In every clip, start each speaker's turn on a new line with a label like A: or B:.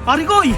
A: Pare Koy!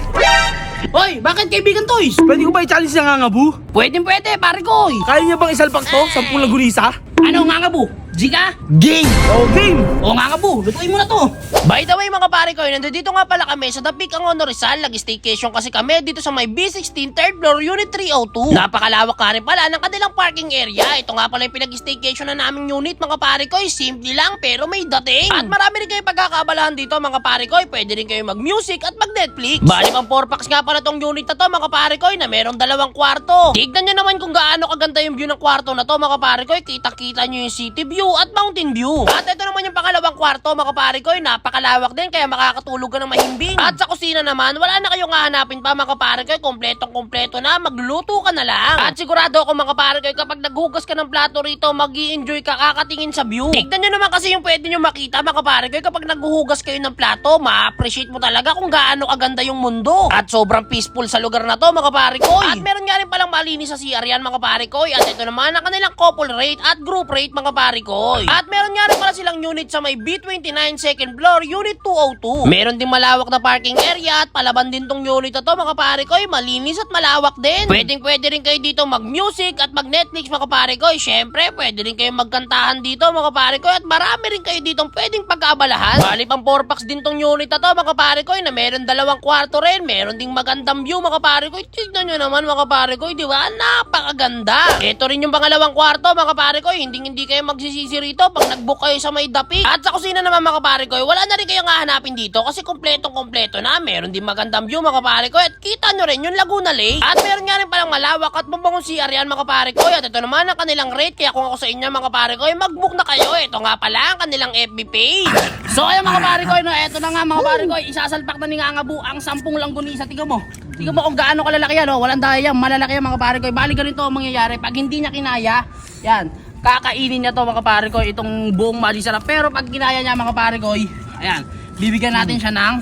B: Hoy, bakit kaibigan Toys?
A: Pwede ko ba i-challenge si Ngangabu?
B: Pwede, pare ko.
A: Kaya niya bang isalpak to? 10 lagunisa?
B: Ano nga nga bu? Jika?
A: Game! Oh, game!
B: O nga nga bu, lutuin mo na to. By the way mga pare ko, nandito nga pala kami sa Dapik ang Honor Rizal. Nag-staycation kasi kami dito sa may B16 3rd floor unit 302. Napakalawak ka rin pala ng kanilang parking area. Ito nga pala yung pinag-staycation na naming unit mga pare ko. Simple lang pero may dating. At marami rin kayo pagkakabalahan dito mga pare ko. Pwede rin kayo mag-music at mag-Netflix. Bali pang 4 packs nga pala tong unit na to mga pare ko na merong 2 kwarto. Tignan nyo naman kung gaano kaganda yung view ng kwarto na to mga pare ko. Kita-kita nyo yung city view at mountain view. At ito naman yung pangalawang kwarto mga pare ko, napakalawak din kaya makakatulog ka ng mahimbing. At sa kusina naman, wala na kayong hahanapin pa mga pare ko, kompletong-kompleto na, magluluto ka na lang. At sigurado ako mga pare ko, kapag naghugas ka ng plato rito, mag-i-enjoy ka kakatingin sa view. Tignan nyo naman kasi yung pwede nyo makita mga pare ko, kapag naghuhugas kayo ng plato, ma-appreciate mo talaga kung gaano kaganda yung mundo. At sobrang peaceful sa lugar na to mga pare ko. At meron nga rin palang malinis sa CR yan mga pare ko. At ito naman ang kanilang couple rate at group rate mga pare ko. At meron nga rin pala silang unit sa may B29 2nd floor, unit 202. Meron din malawak na parking area at palaban din tong unit na to mga pare ko. Malinis at malawak din. Pwede rin kayo dito mag-music at mag-Netflix mga pare ko. Syempre, pwede rin kayo magkantahan dito mga pare ko. At marami rin kayo dito pwedeng pagkaabalahan. Bali pang 4 packs din tong unit na to mga pare ko na meron 2 kwarto rin. Meron ding magandang view mga pare ko. Tignan nyo naman mga pare ko, di ba? Napakaganda. Ito rin yung pangalawang kwarto mga pare ko. Hindi kayo magsisisi rito pag nag-book kayo sa may Dapik. At sa kusina naman mga pare ko, wala na rin kayong hahanapin dito kasi kompletong-kompleto na. Meron din magandang view mga pare ko. At kita nyo rin yung Laguna Lake. At meron nga rin palang malawak at mabangong CR yan mga pare ko. At ito naman ang kanilang rate. Kaya kung ako sa inyo mga pare ko, mag-book na kayo. Ito nga pala ang kanilang FB page. So ayan mga pare ko, ito na nga mga pare ko. Isasalpak na ni Ngangabu ang 10 langgunisa. Tignan mo kung gaano kalalaki yan. Walang daya yan, malalaki yan mga pare ko. Bali ganito ang mangyayari. Pag hindi niya kinaya, yan, kakainin niya to mga pare ko, itong buong mali sarap. Pero pag kinaya niya mga pare ko, ayan, bibigyan natin siya ng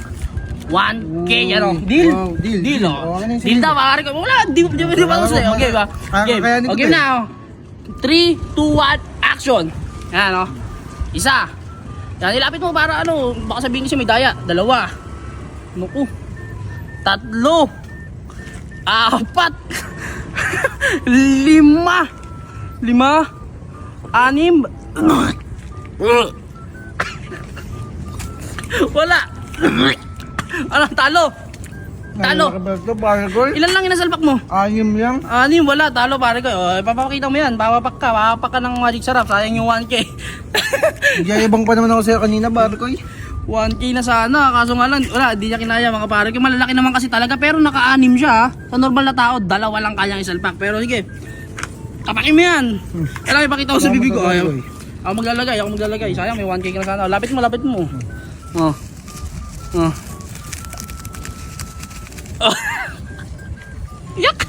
B: 1K, ano? Deal?
A: Wow, deal.
B: Oh. Deal daw mga pare ko. Wala, di ba gusto eh? Okay ba? Game. Okay na, 3, 2, 1, action. Ayan, oh. Isa. Yan, ilapit mo para ano, baka sabihin kasi may daya. 2. Nuku. 3. 4. 5. 6. 6. Wala. Ano, talo.
A: Pare Koy.
B: Ilan lang inasalpak mo?
A: 6 lang.
B: 6, wala. Talo pare ko. Papakita mo yan. Papapak ka ng magic sarap. Sayang yung 1K.
A: Yayabang pa naman ako sa'yo kanina, pare Koy.
B: 1K na sana. Kaso nga lang, wala. Di niya kinaya mga pare ko. Malalaki naman kasi talaga. Pero naka-6 siya. Sa normal na tao, 2 lang kayang isalpak. Pero sige. Tapakin mo yan. Kailangan ipakita ko sa bibig ko. Ako maglalagay. Sayang, may 1K ka na sana. Lapit mo. Yak!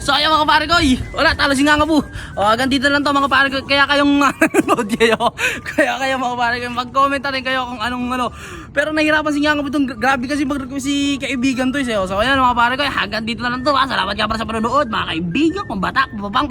B: Sayang mga pare ko. Wala, talo si Ngangabu. Hanggang dito lang to mga pare ko. Kaya kayong nanonood kayo. Kaya kayo mga pare ko, mag-comment na rin kayo kung anong ano. Pero nahirapan si Ngangabu itong grabe kasi mag-request si kaibigan to. So ayan mga pare ko, hanggang dito na lang to. Salamat nga para sa panonood mga kaibigan. Kung batak, pang.